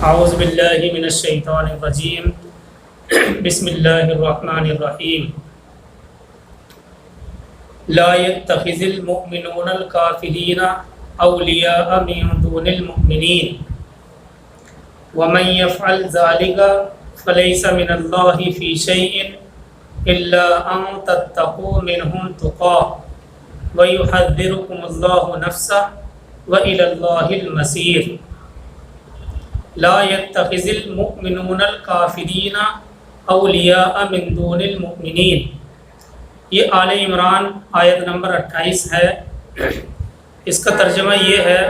اعوذ باللہ من الشیطان الرجیم بسم اللہ الرحمن الرحیم لا يتخذ المؤمنون الكافرین اولیاء من دون المؤمنین ومن يفعل ذلك فليس من اللہ فی شیء الا ان تتقوا منهم تقاة ويحذركم اللہ نفسہ وإلی اللہ المصیر لا يتخذ المؤمنون الكافرین اولیاء من دون المؤمنین۔ یہ آل عمران آیت نمبر 28 ہے۔ اس کا ترجمہ یہ ہے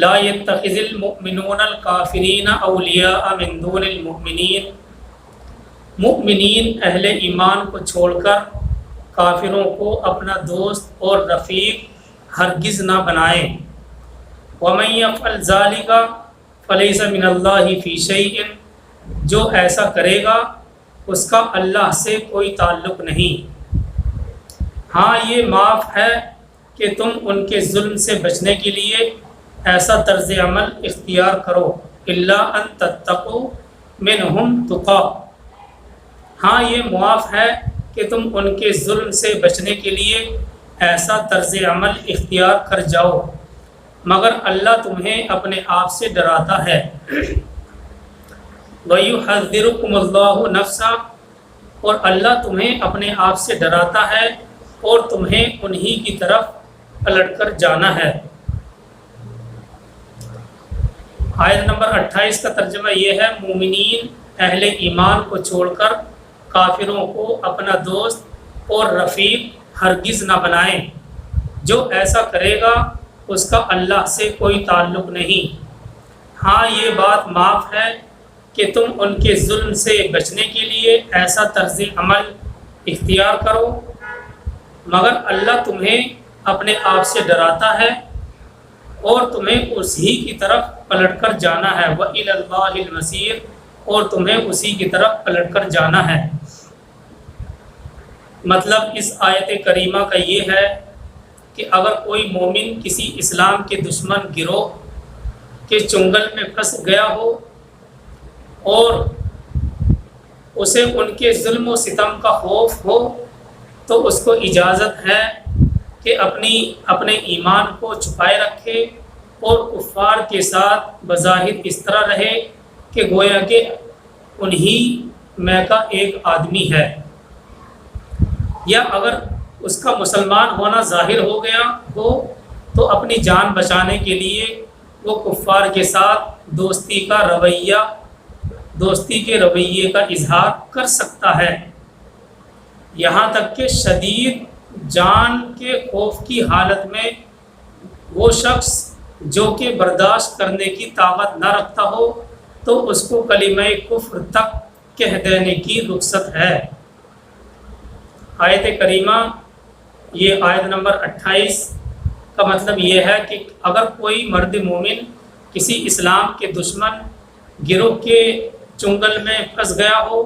لا يتخذ المؤمنون الكافرین اولیاء من دون المؤمنین، مؤمنین اہل ایمان کو چھوڑ کر کافروں کو اپنا دوست اور رفیق ہرگز نہ بنائیں۔ ومن يفعل ذلك فلیس من اللہ فی شیء، جو ایسا کرے گا اس کا اللہ سے کوئی تعلق نہیں۔ ہاں یہ معاف ہے کہ تم ان کے ظلم سے بچنے کے لیے ایسا طرز عمل اختیار کرو، الا ان تتقوا منہم تقاة۔ ہاں یہ معاف ہے کہ تم ان کے ظلم سے بچنے کے لیے ایسا طرز عمل اختیار کر جاؤ، مگر اللہ تمہیں اپنے آپ سے ڈراتا ہے۔ وَيُحَذِّرُكُمُ اللَّهُ نَفْسَهُ، اور اللہ تمہیں اپنے آپ سے ڈراتا ہے اور تمہیں انہی کی طرف پلٹ کر جانا ہے۔ آیت نمبر 28 کا ترجمہ یہ ہے مومنین اہل ایمان کو چھوڑ کر کافروں کو اپنا دوست اور رفیق ہرگز نہ بنائیں۔ جو ایسا کرے گا اس کا اللہ سے کوئی تعلق نہیں۔ ہاں یہ بات معاف ہے کہ تم ان کے ظلم سے بچنے کے لیے ایسا طرز عمل اختیار کرو، مگر اللہ تمہیں اپنے آپ سے ڈراتا ہے اور تمہیں اسی کی طرف پلٹ کر جانا ہے۔ وَإِلَى اللَّهِ الْمَصِيرُ، اور تمہیں اسی کی طرف پلٹ کر جانا ہے۔ مطلب اس آیت کریمہ کا یہ ہے کہ اگر کوئی مومن کسی اسلام کے دشمن گروہ کے چنگل میں پھنس گیا ہو اور اسے ان کے ظلم و ستم کا خوف ہو تو اس کو اجازت ہے کہ اپنے ایمان کو چھپائے رکھے اور کفار کے ساتھ بظاہر اس طرح رہے کہ گویا کہ انہی میں کا ایک آدمی ہے، یا اگر اس کا مسلمان ہونا ظاہر ہو گیا ہو تو اپنی جان بچانے کے لیے وہ کفار کے ساتھ دوستی کے رویے کا اظہار کر سکتا ہے، یہاں تک کہ شدید جان کے خوف کی حالت میں وہ شخص جو کہ برداشت کرنے کی طاقت نہ رکھتا ہو تو اس کو کلمہ کفر تک کہہ دینے کی رخصت ہے۔ آیت کریمہ یہ آیت نمبر 28 کا مطلب یہ ہے کہ اگر کوئی مرد مومن کسی اسلام کے دشمن گروہ کے چنگل میں پھنس گیا ہو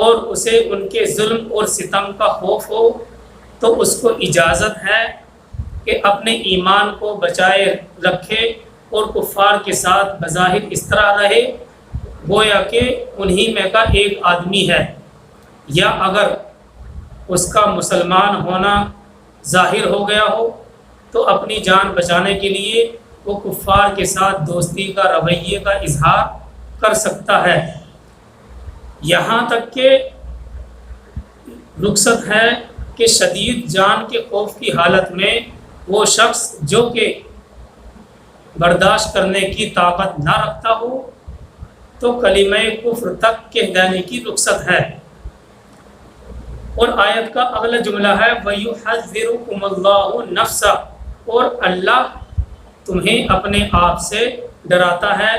اور اسے ان کے ظلم اور ستم کا خوف ہو تو اس کو اجازت ہے کہ اپنے ایمان کو بچائے رکھے اور کفار کے ساتھ بظاہر اس طرح رہے گویا کہ انہی میں کا ایک آدمی ہے، یا اگر اس کا مسلمان ہونا ظاہر ہو گیا ہو تو اپنی جان بچانے کے لیے وہ کفار کے ساتھ دوستی کا رویے کا اظہار کر سکتا ہے، یہاں تک کہ رخصت ہے کہ شدید جان کے خوف کی حالت میں وہ شخص جو کہ برداشت کرنے کی طاقت نہ رکھتا ہو تو کلمہ کفر تک کہہ دینے کی رخصت ہے۔ اور آیت کا اگلا جملہ ہے وَيُحَذِّرُكُمُ اللَّهُ نَفْسَهُ، اور اللہ تمہیں اپنے آپ سے ڈراتا ہے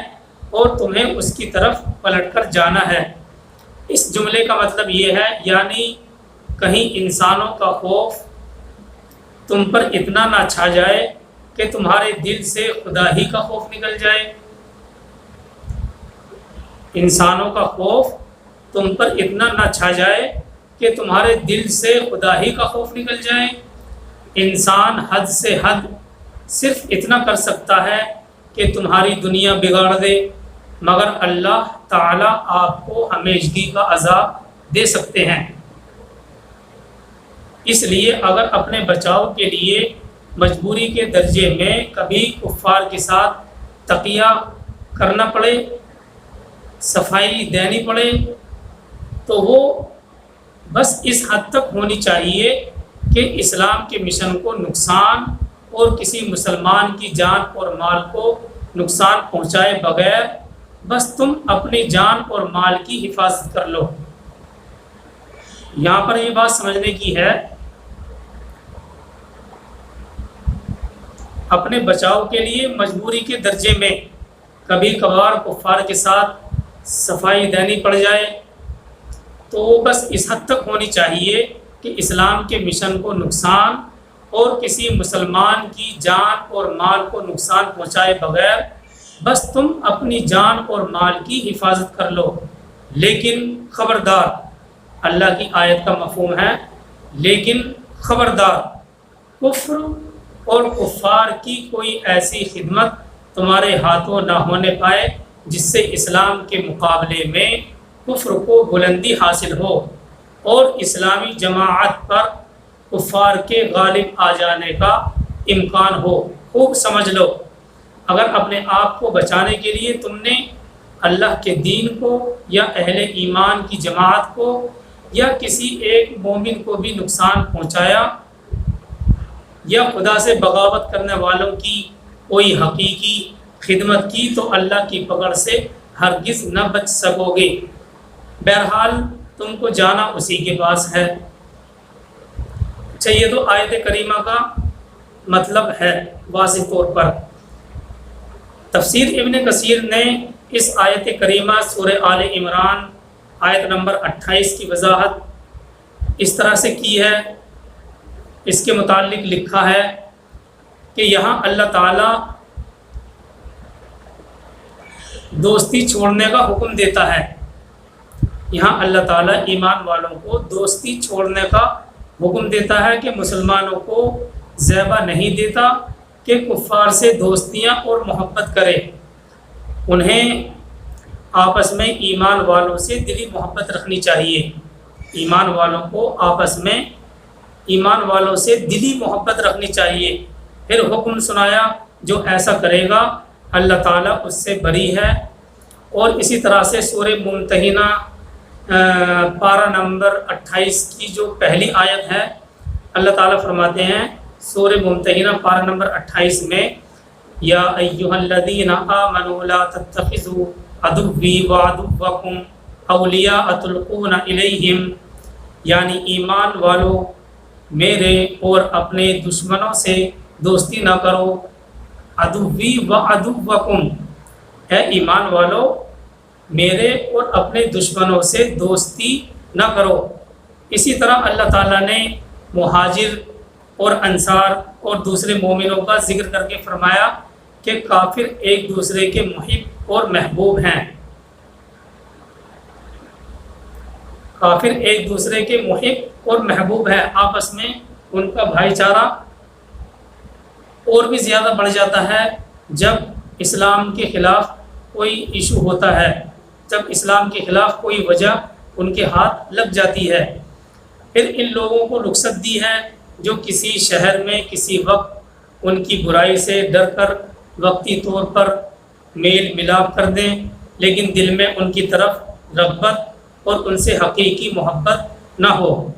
اور تمہیں اس کی طرف پلٹ کر جانا ہے۔ اس جملے کا مطلب یہ ہے یعنی کہیں انسانوں کا خوف تم پر اتنا نہ چھا جائے کہ تمہارے دل سے خدا ہی کا خوف نکل جائے۔ انسانوں کا خوف تم پر اتنا نہ چھا جائے کہ تمہارے دل سے خدا ہی کا خوف نکل جائے۔ انسان حد سے حد صرف اتنا کر سکتا ہے کہ تمہاری دنیا بگاڑ دے، مگر اللہ تعالیٰ آپ کو ہمیشگی کا عذاب دے سکتے ہیں۔ اس لیے اگر اپنے بچاؤ کے لیے مجبوری کے درجے میں کبھی کفار کے ساتھ تقیہ کرنا پڑے، صفائی دینی پڑے، تو وہ بس اس حد تک ہونی چاہیے کہ اسلام کے مشن کو نقصان اور کسی مسلمان کی جان اور مال کو نقصان پہنچائے بغیر بس تم اپنی جان اور مال کی حفاظت کر لو۔ یہاں پر یہ بات سمجھنے کی ہے، اپنے بچاؤ کے لیے مجبوری کے درجے میں کبھی کبھار کفار کے ساتھ صفائی دینی پڑ جائے تو وہ بس اس حد تک ہونی چاہیے کہ اسلام کے مشن کو نقصان اور کسی مسلمان کی جان اور مال کو نقصان پہنچائے بغیر بس تم اپنی جان اور مال کی حفاظت کر لو۔ لیکن خبردار، اللہ کی آیت کا مفہوم ہے لیکن خبردار، کفر اور کفار کی کوئی ایسی خدمت تمہارے ہاتھوں نہ ہونے پائے جس سے اسلام کے مقابلے میں کفر کو بلندی حاصل ہو اور اسلامی جماعت پر کفار کے غالب آ جانے کا امکان ہو۔ خوب سمجھ لو، اگر اپنے آپ کو بچانے کے لیے تم نے اللہ کے دین کو یا اہل ایمان کی جماعت کو یا کسی ایک مومن کو بھی نقصان پہنچایا یا خدا سے بغاوت کرنے والوں کی کوئی حقیقی خدمت کی تو اللہ کی پکڑ سے ہرگز نہ بچ سکو گے۔ بہرحال تم کو جانا اسی کے پاس ہے۔ اچھا، یہ تو آیت کریمہ کا مطلب ہے واضح طور پر۔ تفسیر ابن کثیر نے اس آیت کریمہ سورہ آل عمران آیت نمبر 28 کی وضاحت اس طرح سے کی ہے۔ اس کے متعلق لکھا ہے کہ یہاں اللہ تعالیٰ دوستی چھوڑنے کا حکم دیتا ہے۔ یہاں اللہ تعالیٰ ایمان والوں کو دوستی چھوڑنے کا حکم دیتا ہے کہ مسلمانوں کو زیبا نہیں دیتا کہ کفار سے دوستیاں اور محبت کرے۔ انہیں آپس میں ایمان والوں سے دلی محبت رکھنی چاہیے۔ ایمان والوں کو آپس میں ایمان والوں سے دلی محبت رکھنی چاہیے۔ پھر حکم سنایا جو ایسا کرے گا اللہ تعالیٰ اس سے بری ہے۔ اور اسی طرح سے سورہ ممتحنہ پارہ نمبر 28 کی جو پہلی آیت ہے، اللہ تعالیٰ فرماتے ہیں سورہ ممتحنہ پارہ نمبر 28 میں، یا ایھا الذین آمنوا لا تتخذوا عدوی وعدوکم اولیاء تلقون الیہم، یعنی ایمان والو میرے اور اپنے دشمنوں سے دوستی نہ کرو۔ عدوی وعدوکم، اے ایمان والو میرے اور اپنے دشمنوں سے دوستی نہ کرو۔ اسی طرح اللہ تعالیٰ نے مہاجر اور انصار اور دوسرے مومنوں کا ذکر کر کے فرمایا کہ کافر ایک دوسرے کے محب اور محبوب ہیں۔ کافر ایک دوسرے کے محب اور محبوب ہیں، آپس میں ان کا بھائی چارہ اور بھی زیادہ بڑھ جاتا ہے جب اسلام کے خلاف کوئی ایشو ہوتا ہے، جب اسلام کے خلاف کوئی وجہ ان کے ہاتھ لگ جاتی ہے۔ پھر ان لوگوں کو رخصت دی ہے جو کسی شہر میں کسی وقت ان کی برائی سے ڈر کر وقتی طور پر میل ملاپ کر دیں، لیکن دل میں ان کی طرف رغبت اور ان سے حقیقی محبت نہ ہو۔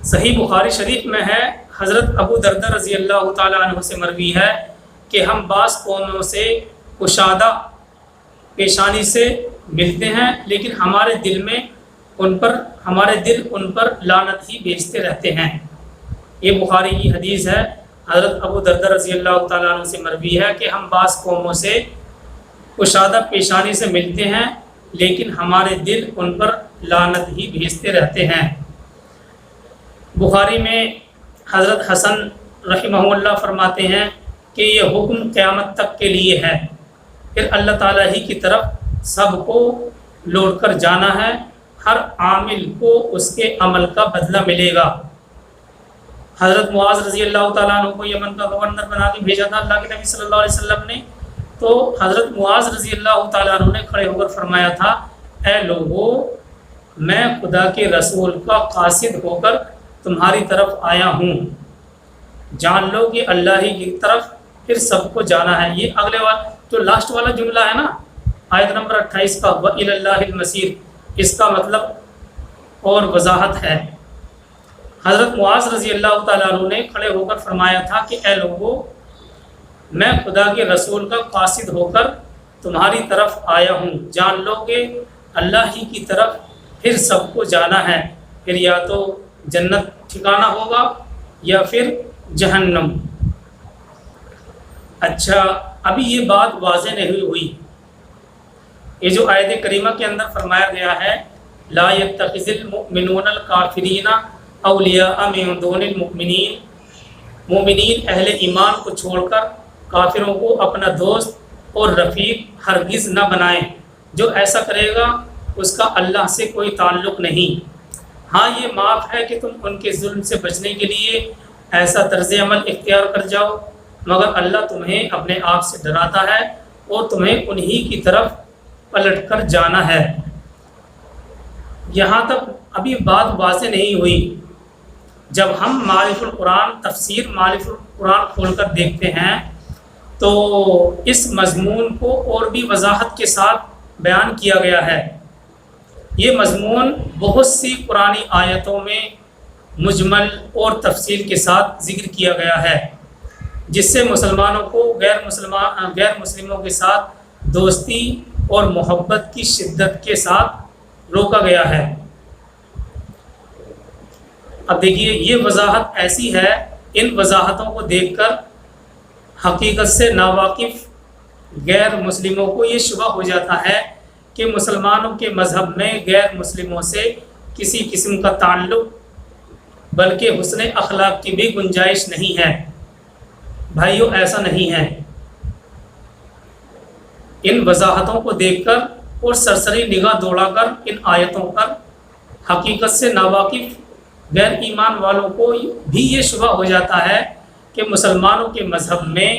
صحیح بخاری شریف میں ہے، حضرت ابو دردہ رضی اللہ تعالیٰ عنہ سے مروی ہے کہ ہم بعض قوموں سے کشادہ پیشانی سے ملتے ہیں لیکن ہمارے دل ان پر لعنت ہی بھیجتے رہتے ہیں۔ یہ بخاری کی حدیث ہے، حضرت ابو دردہ رضی اللہ تعالیٰ عنہ سے مروی ہے کہ ہم بعض قوموں سے کشادہ پیشانی سے ملتے ہیں لیکن ہمارے دل ان پر لعنت ہی بھیجتے رہتے ہیں۔ بخاری میں حضرت حسن رحمہ اللہ فرماتے ہیں کہ یہ حکم قیامت تک کے لیے ہے، پھر اللہ تعالیٰ ہی کی طرف سب کو لوٹ کر جانا ہے، ہر عامل کو اس کے عمل کا بدلہ ملے گا۔ حضرت معاذ رضی اللہ تعالیٰ عنہ کو یمن کا گورنر بنا کے بھیجا تھا اللہ کے نبی صلی اللہ علیہ وسلم نے، تو حضرت معاذ رضی اللہ تعالیٰ عنہ نے کھڑے ہو کر فرمایا تھا، اے لوگو، میں خدا کے رسول کا قاصد ہو کر تمہاری طرف آیا ہوں، جان لو کہ اللہ ہی کی طرف پھر سب کو جانا ہے۔ یہ اگلے والا جو لاسٹ والا جملہ ہے نا آیت نمبر 28 کا، وَإِلَى اللَّهِ الْمَصِيرُ، اس کا مطلب اور وضاحت ہے۔ حضرت معاذ رضی اللہ تعالیٰ عنہ نے کھڑے ہو کر فرمایا تھا کہ اے لوگو، میں خدا کے رسول کا قاصد ہو کر تمہاری طرف آیا ہوں، جان لو کہ اللہ ہی کی طرف پھر سب کو جانا ہے، پھر یا تو جنت ٹھکانہ ہوگا یا پھر جہنم۔ اچھا، ابھی یہ بات واضح نہیں ہوئی، یہ جو آیت کریمہ کے اندر فرمایا گیا ہے لا يتخذ المؤمنون الکافرین اولیاء من دون المؤمنین، مومنین اہل ایمان کو چھوڑ کر کافروں کو اپنا دوست اور رفیق ہرگز نہ بنائیں، جو ایسا کرے گا اس کا اللہ سے کوئی تعلق نہیں۔ ہاں، یہ معاف ہے کہ تم ان کے ظلم سے بچنے کے لیے ایسا طرز عمل اختیار کر جاؤ، مگر اللہ تمہیں اپنے آپ سے ڈراتا ہے اور تمہیں انہی کی طرف پلٹ کر جانا ہے۔ یہاں تک ابھی بات واضح نہیں ہوئی۔ جب ہم معارف القرآن، تفسیر معارف القرآن کھول کر دیکھتے ہیں تو اس مضمون کو اور بھی وضاحت کے ساتھ بیان کیا گیا ہے۔ یہ مضمون بہت سی قرآنی آیتوں میں مجمل اور تفصیل کے ساتھ ذکر کیا گیا ہے، جس سے مسلمانوں کو غیر مسلموں کے ساتھ دوستی اور محبت کی شدت کے ساتھ روکا گیا ہے۔ اب دیکھیے، یہ وضاحت ایسی ہے، ان وضاحتوں کو دیکھ کر حقیقت سے ناواقف غیر مسلموں کو یہ شبہ ہو جاتا ہے کہ مسلمانوں کے مذہب میں غیر مسلموں سے کسی قسم کا تعلق بلکہ حسن اخلاق کی بھی گنجائش نہیں ہے۔ بھائیو، ایسا نہیں ہے۔ ان وضاحتوں کو دیکھ کر اور سرسری نگاہ دوڑا کر ان آیتوں پر حقیقت سے ناواقف غیر ایمان والوں کو بھی یہ شبہ ہو جاتا ہے کہ مسلمانوں کے مذہب میں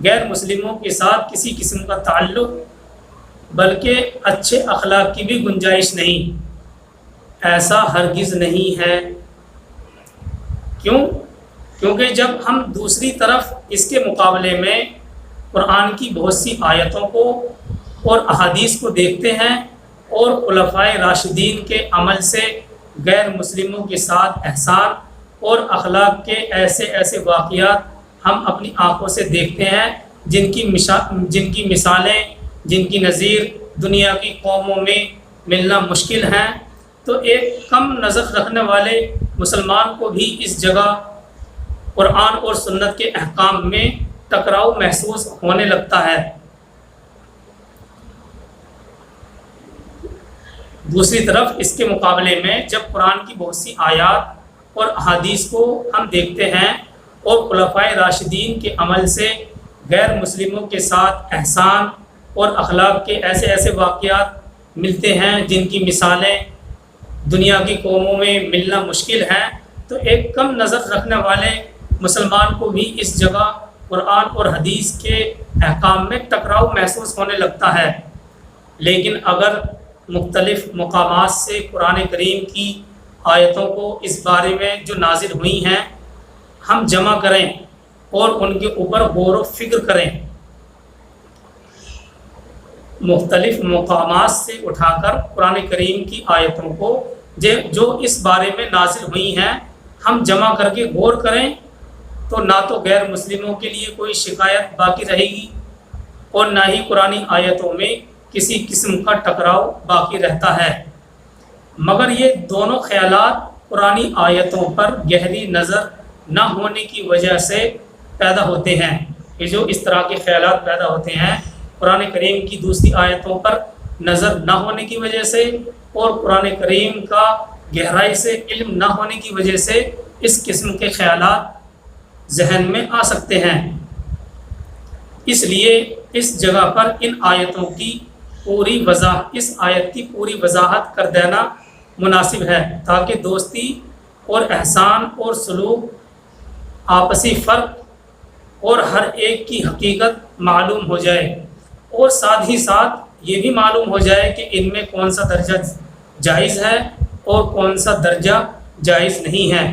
غیر مسلموں کے ساتھ کسی قسم کا تعلق بلکہ اچھے اخلاق کی بھی گنجائش نہیں۔ ایسا ہرگز نہیں ہے۔ کیونکہ جب ہم دوسری طرف اس کے مقابلے میں قرآن کی بہت سی آیتوں کو اور احادیث کو دیکھتے ہیں اور خلفائے راشدین کے عمل سے غیر مسلموں کے ساتھ احسان اور اخلاق کے ایسے واقعات ہم اپنی آنکھوں سے دیکھتے ہیں جن کی مثالیں، جن کی نظیر دنیا کی قوموں میں ملنا مشکل ہیں، تو ایک کم نظر رکھنے والے مسلمان کو بھی اس جگہ قرآن اور سنت کے احکام میں ٹکراؤ محسوس ہونے لگتا ہے۔ دوسری طرف اس کے مقابلے میں جب قرآن کی بہت سی آیات اور احادیث کو ہم دیکھتے ہیں اور خلفائے راشدین کے عمل سے غیر مسلموں کے ساتھ احسان اور اخلاق کے ایسے واقعات ملتے ہیں جن کی مثالیں دنیا کی قوموں میں ملنا مشکل ہیں، تو ایک کم نظر رکھنے والے مسلمان کو بھی اس جگہ قرآن اور حدیث کے احکام میں ٹکراؤ محسوس ہونے لگتا ہے۔ لیکن اگر مختلف مقامات سے قرآن کریم کی آیتوں کو اس بارے میں جو نازل ہوئی ہیں ہم جمع کریں اور ان کے اوپر غور و فکر کریں، مختلف مقامات سے اٹھا کر قرآن کریم کی آیتوں کو جو اس بارے میں نازل ہوئی ہیں ہم جمع کر کے غور کریں، تو نہ تو غیر مسلموں کے لیے کوئی شکایت باقی رہے گی اور نہ ہی قرآن آیتوں میں کسی قسم کا ٹکراؤ باقی رہتا ہے۔ مگر یہ دونوں خیالات قرآن آیتوں پر گہری نظر نہ ہونے کی وجہ سے پیدا ہوتے ہیں۔ یہ جو اس طرح کے خیالات پیدا ہوتے ہیں قرآن کریم کی دوسری آیتوں پر نظر نہ ہونے کی وجہ سے اور قرآن کریم کا گہرائی سے علم نہ ہونے کی وجہ سے اس قسم کے خیالات ذہن میں آ سکتے ہیں۔ اس لیے اس جگہ پر ان آیتوں کی اس آیت کی پوری وضاحت کر دینا مناسب ہے، تاکہ دوستی اور احسان اور سلوک، آپسی فرق اور ہر ایک کی حقیقت معلوم ہو جائے، اور ساتھ ہی ساتھ یہ بھی معلوم ہو جائے کہ ان میں کون سا درجہ جائز ہے اور کون سا درجہ جائز نہیں ہے،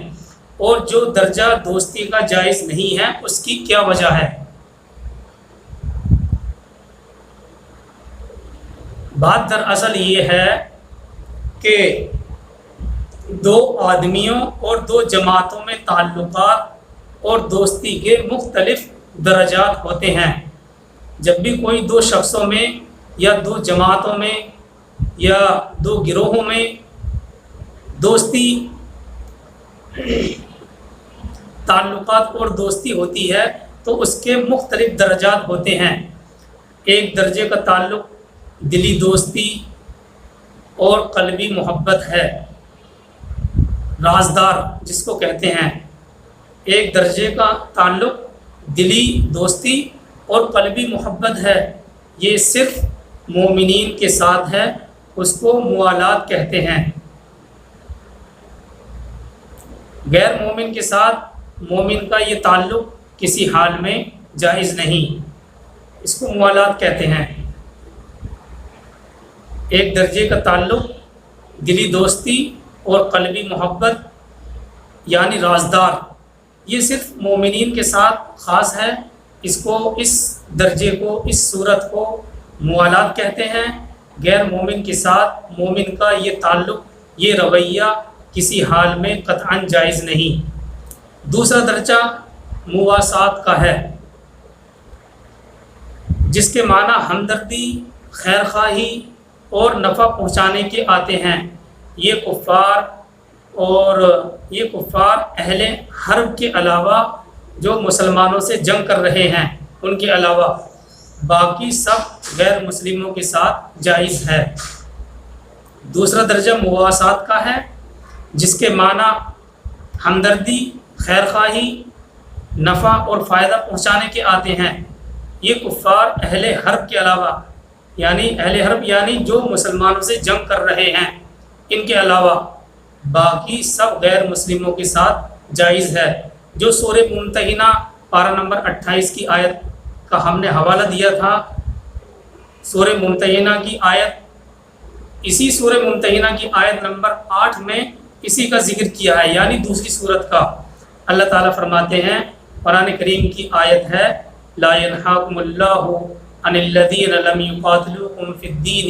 اور جو درجہ دوستی کا جائز نہیں ہے اس کی کیا وجہ ہے۔ بات دراصل یہ ہے کہ دو آدمیوں اور دو جماعتوں میں تعلقات اور دوستی کے مختلف درجات ہوتے ہیں۔ جب بھی کوئی دو شخصوں میں یا دو جماعتوں میں یا دو گروہوں میں دوستی تعلقات اور دوستی ہوتی ہے تو اس کے مختلف درجات ہوتے ہیں۔ ایک درجے کا تعلق دلی دوستی اور قلبی محبت ہے، رازدار جس کو کہتے ہیں۔ ایک درجے کا تعلق دلی دوستی اور قلبی محبت ہے، یہ صرف مومنین کے ساتھ ہے، اس کو موالات کہتے ہیں۔ غیر مومن کے ساتھ مومن کا یہ تعلق کسی حال میں جائز نہیں، اس کو موالات کہتے ہیں۔ ایک درجے کا تعلق دلی دوستی اور قلبی محبت یعنی رازدار، یہ صرف مومنین کے ساتھ خاص ہے، اس درجے کو، اس صورت کو موالات کہتے ہیں۔ غیر مومن کے ساتھ مومن کا یہ تعلق، یہ رویہ کسی حال میں قطعاً جائز نہیں۔ دوسرا درجہ مواسات کا ہے، جس کے معنی ہمدردی، خیر خواہی اور نفع پہنچانے کے آتے ہیں۔ یہ کفار اہل حرب کے علاوہ جو مسلمانوں سے جنگ کر رہے ہیں ان کے علاوہ باقی سب غیر مسلموں کے ساتھ جائز ہے۔ دوسرا درجہ مواسات کا ہے، جس کے معنی ہمدردی، خیر خواہی، نفع اور فائدہ پہنچانے کے آتے ہیں۔ یہ کفار اہل حرب کے علاوہ اہل حرب یعنی جو مسلمانوں سے جنگ کر رہے ہیں ان کے علاوہ باقی سب غیر مسلموں کے ساتھ جائز ہے۔ جو سورہ ممتحنہ پارہ نمبر 28 کی آیت کا ہم نے حوالہ دیا تھا، سورہ ممتحنہ کی آیت، اسی سورہ ممتحنہ کی آیت نمبر 8 میں اسی کا ذکر کیا ہے، یعنی دوسری صورت کا۔ اللہ تعالیٰ فرماتے ہیں، قرآن کریم کی آیت ہے، لا ينهاكم الله عن الذين لم يقاتلوكم في الدين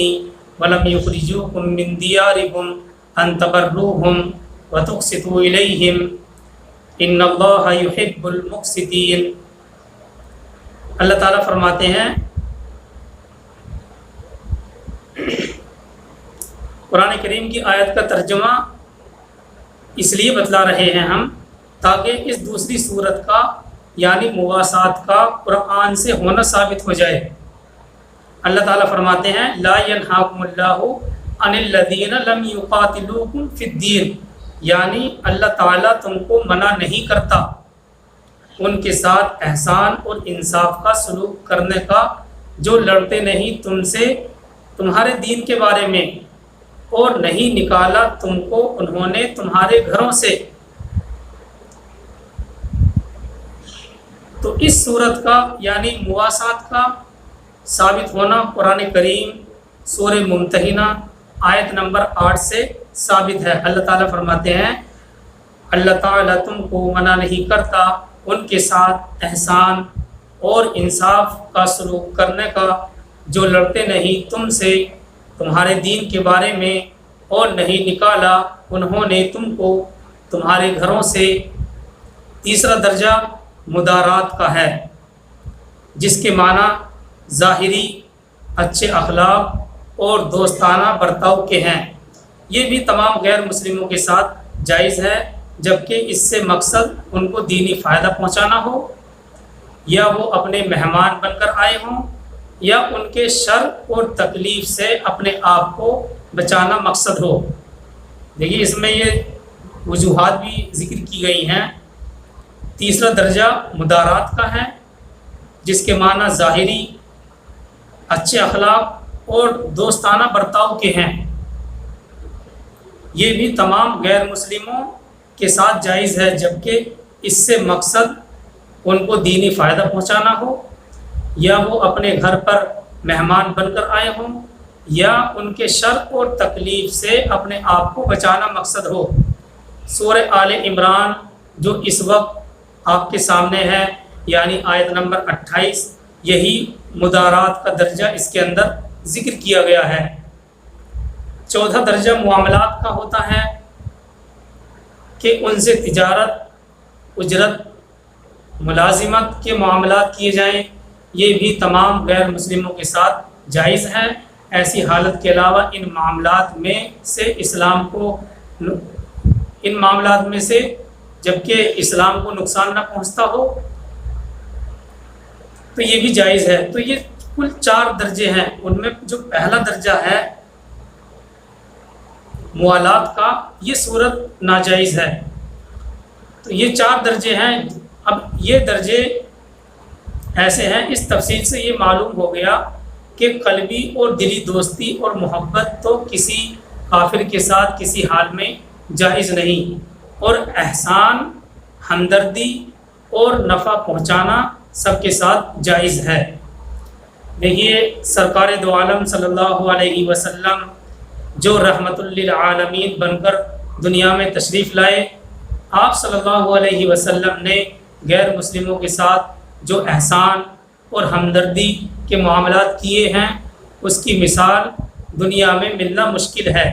ولم يخرجوكم من دياركم ان تبروهم وتقسطوا اليهم ان الله يحب المقسطين۔ اللہ تعالیٰ فرماتے ہیں، قرآن کریم کی آیت کا ترجمہ اس لیے بتلا رہے ہیں ہم تاکہ اس دوسری صورت کا یعنی مواسات کا قرآن سے ہونا ثابت ہو جائے۔ اللہ تعالیٰ فرماتے ہیں، لا ينهاكم الله عن الذين لم يقاتلوكم في الدين، یعنی اللہ تعالیٰ تم کو منع نہیں کرتا ان کے ساتھ احسان اور انصاف کا سلوک کرنے کا جو لڑتے نہیں تم سے تمہارے دین کے بارے میں، اور نہیں نکالا تم کو انہوں نے تمہارے گھروں سے۔ تو اس صورت کا یعنی مواسات کا ثابت ہونا قرآن کریم سورہ ممتحنہ آیت نمبر 8 سے ثابت ہے۔ اللہ تعالیٰ فرماتے ہیں، اللہ تعالیٰ تم کو منع نہیں کرتا ان کے ساتھ احسان اور انصاف کا سلوک کرنے کا جو لڑتے نہیں تم سے تمہارے دین کے بارے میں، اور نہیں نکالا انہوں نے تم کو تمہارے گھروں سے۔ تیسرا درجہ مدارات کا ہے، جس کے معنی ظاہری اچھے اخلاق اور دوستانہ برتاؤ کے ہیں۔ یہ بھی تمام غیر مسلموں کے ساتھ جائز ہے، جبکہ اس سے مقصد ان کو دینی فائدہ پہنچانا ہو، یا وہ اپنے مہمان بن کر آئے ہوں، یا ان کے شر اور تکلیف سے اپنے آپ کو بچانا مقصد ہو۔ دیکھیے اس میں یہ وجوہات بھی ذکر کی گئی ہیں۔ تیسرا درجہ مدارات کا ہے، جس کے معنی ظاہری اچھے اخلاق اور دوستانہ برتاؤ کے ہیں۔ یہ بھی تمام غیر مسلموں کے ساتھ جائز ہے، جبکہ اس سے مقصد ان کو دینی فائدہ پہنچانا ہو، یا وہ اپنے گھر پر مہمان بن کر آئے ہوں، یا ان کے شر اور تکلیف سے اپنے آپ کو بچانا مقصد ہو۔ سورہ آل عمران جو اس وقت آپ کے سامنے ہے، یعنی آیت نمبر 28، یہی مدارات کا درجہ اس کے اندر ذکر کیا گیا ہے۔ چوتھا درجہ معاملات کا ہوتا ہے کہ ان سے تجارت، اجرت، ملازمت کے معاملات کیے جائیں، یہ بھی تمام غیر مسلموں کے ساتھ جائز ہے۔ ایسی حالت کے علاوہ ان معاملات میں سے جبکہ اسلام کو نقصان نہ پہنچتا ہو تو یہ بھی جائز ہے۔ تو یہ کل 4 درجے ہیں، ان میں جو پہلا درجہ ہے موالات کا، یہ صورت ناجائز ہے۔ تو یہ 4 درجے ہیں۔ اب یہ درجے ایسے ہیں، اس تفصیل سے یہ معلوم ہو گیا کہ قلبی اور دلی دوستی اور محبت تو کسی کافر کے ساتھ کسی حال میں جائز نہیں، اور احسان، ہمدردی اور نفع پہنچانا سب کے ساتھ جائز ہے۔ دیکھیے سرکار دو عالم صلی اللہ علیہ وسلم جو رحمت للعالمین بن کر دنیا میں تشریف لائے، آپ صلی اللہ علیہ وسلم نے غیر مسلموں کے ساتھ جو احسان اور ہمدردی کے معاملات کیے ہیں، اس کی مثال دنیا میں ملنا مشکل ہے۔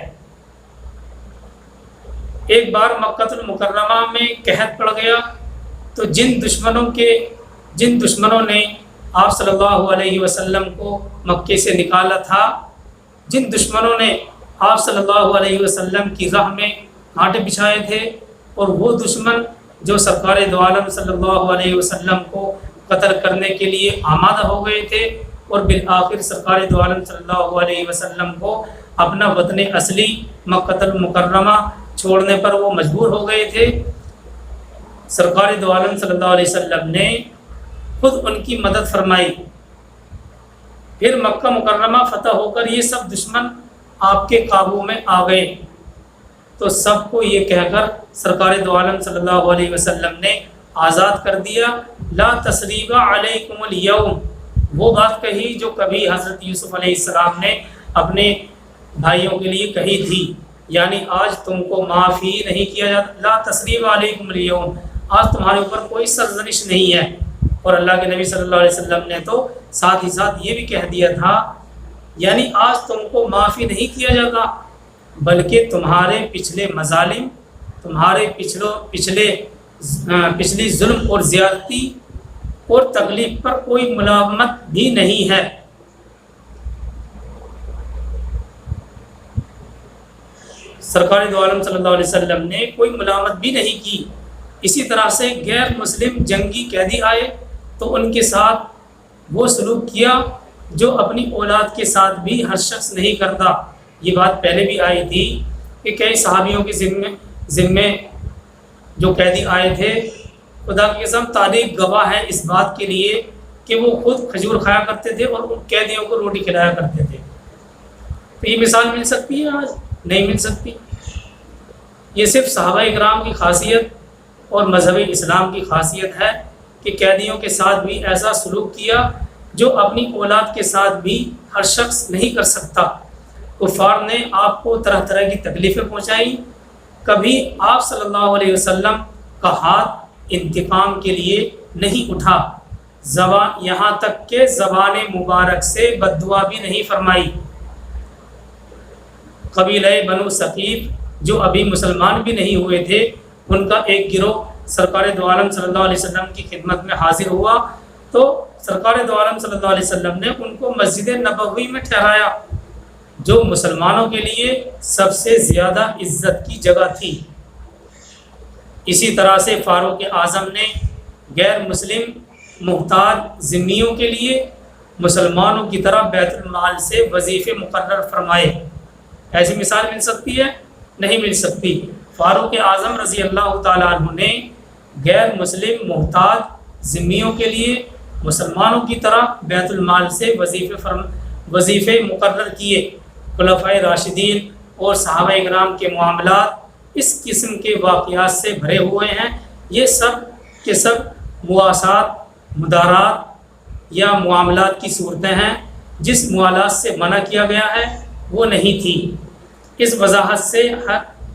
ایک بار مکہ المکرمہ میں قحط پڑ گیا، تو جن دشمنوں نے آپ صلی اللہ علیہ وسلم کو مکے سے نکالا تھا، جن دشمنوں نے آپ صلی اللہ علیہ وسلم کی راہ میں کانٹے بچھائے تھے، اور وہ دشمن جو سرکار دو عالم صلی اللہ علیہ وسلم کو قتل کرنے کے لیے آمادہ ہو گئے تھے، اور بالآخر سرکار دو عالم صلی اللہ علیہ وسلم کو اپنا وطن اصلی مکہ المکرمہ چھوڑنے پر وہ مجبور ہو گئے تھے، سرکار دو عالم صلی اللہ علیہ وسلم نے خود ان کی مدد فرمائی۔ پھر مکہ مکرمہ فتح ہو کر یہ سب دشمن آپ کے قابو میں آ گئے، تو سب کو یہ کہہ کر سرکار دو عالم صلی اللہ علیہ وسلم نے آزاد کر دیا۔ لا تثریب علیکم اليوم، وہ بات کہی جو کبھی حضرت یوسف علیہ السلام نے اپنے بھائیوں کے لیے کہی تھی، یعنی آج تم کو معافی نہیں کیا جاتا۔ لا تثریب علیکم اليوم، آج تمہارے اوپر کوئی سرزنش نہیں ہے۔ اور اللہ کے نبی صلی اللہ علیہ وسلم نے تو ساتھ ہی ساتھ یہ بھی کہہ دیا تھا، یعنی آج تم کو معافی نہیں کیا جاتا، بلکہ تمہارے پچھلے مظالم، تمہارے پچھلی ظلم اور زیادتی اور تکلیف پر کوئی ملامت بھی نہیں ہے۔ سرکار دو عالم صلی اللہ علیہ وسلم نے کوئی ملامت بھی نہیں کی۔ اسی طرح سے غیر مسلم جنگی قیدی آئے تو ان کے ساتھ وہ سلوک کیا جو اپنی اولاد کے ساتھ بھی ہر شخص نہیں کرتا۔ یہ بات پہلے بھی آئی تھی کہ کئی صحابیوں کے ذمے جو قیدی آئے تھے، خدا کی قسم تاریخ گواہ ہے اس بات کے لیے کہ وہ خود کھجور کھایا کرتے تھے اور ان قیدیوں کو روٹی کھلایا کرتے تھے۔ تو یہ مثال مل سکتی ہے؟ آج نہیں مل سکتی۔ یہ صرف صحابہ اکرام کی خاصیت اور مذہب اسلام کی خاصیت ہے کہ قیدیوں کے ساتھ بھی ایسا سلوک کیا جو اپنی اولاد کے ساتھ بھی ہر شخص نہیں کر سکتا۔ کفار نے آپ کو طرح طرح کی تکلیفیں پہنچائیں، کبھی آپ صلی اللہ علیہ وسلم کا ہاتھ انتقام کے لیے نہیں اٹھا، یہاں تک کہ زبان مبارک سے بد دعا بھی نہیں فرمائی۔ قبیلہ بنو ثقیف جو ابھی مسلمان بھی نہیں ہوئے تھے، ان کا ایک گروہ سرکار دو عالم صلی اللہ علیہ وسلم کی خدمت میں حاضر ہوا، تو سرکار دو عالم صلی اللہ علیہ وسلم نے ان کو مسجد نبوی میں ٹھہرایا، جو مسلمانوں کے لیے سب سے زیادہ عزت کی جگہ تھی۔ اسی طرح سے فاروق اعظم نے غیر مسلم محتاج ذمیوں کے لیے مسلمانوں کی طرح بیت المال سے وظیفے مقرر فرمائے۔ ایسی مثال مل سکتی ہے؟ نہیں مل سکتی۔ فاروق اعظم رضی اللہ تعالیٰ عنہ نے غیر مسلم محتاج ذمیوں کے لیے مسلمانوں کی طرح بیت المال سے وظیفے مقرر کیے۔ خلفائے راشدین اور صحابہ اکرام کے معاملات اس قسم کے واقعات سے بھرے ہوئے ہیں۔ یہ سب کے سب مواسات، مدارات یا معاملات کی صورتیں ہیں۔ جس موالات سے منع کیا گیا ہے وہ نہیں تھی۔ اس وضاحت سے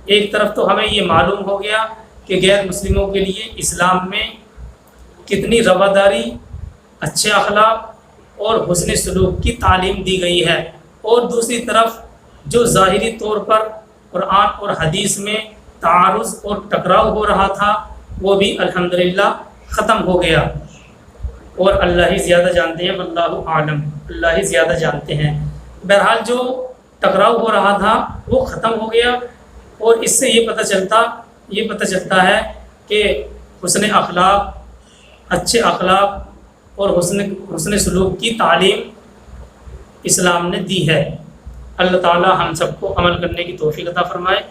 ایک طرف تو ہمیں یہ معلوم ہو گیا کہ غیر مسلموں کے لیے اسلام میں کتنی رواداری، اچھے اخلاق اور حسن سلوک کی تعلیم دی گئی ہے، اور دوسری طرف جو ظاہری طور پر قرآن اور حدیث میں تعارض اور ٹکراؤ ہو رہا تھا وہ بھی الحمدللہ ختم ہو گیا، اور اللہ ہی زیادہ جانتے ہیں، واللہ عالم، اللہ ہی زیادہ جانتے ہیں۔ بہرحال جو ٹکراؤ ہو رہا تھا وہ ختم ہو گیا، اور اس سے یہ پتہ چلتا ہے کہ حسن اخلاق، اچھے اخلاق اور حسن سلوک کی تعلیم اسلام نے دی ہے۔ اللہ تعالی ہم سب کو عمل کرنے کی توفیق عطا فرمائے۔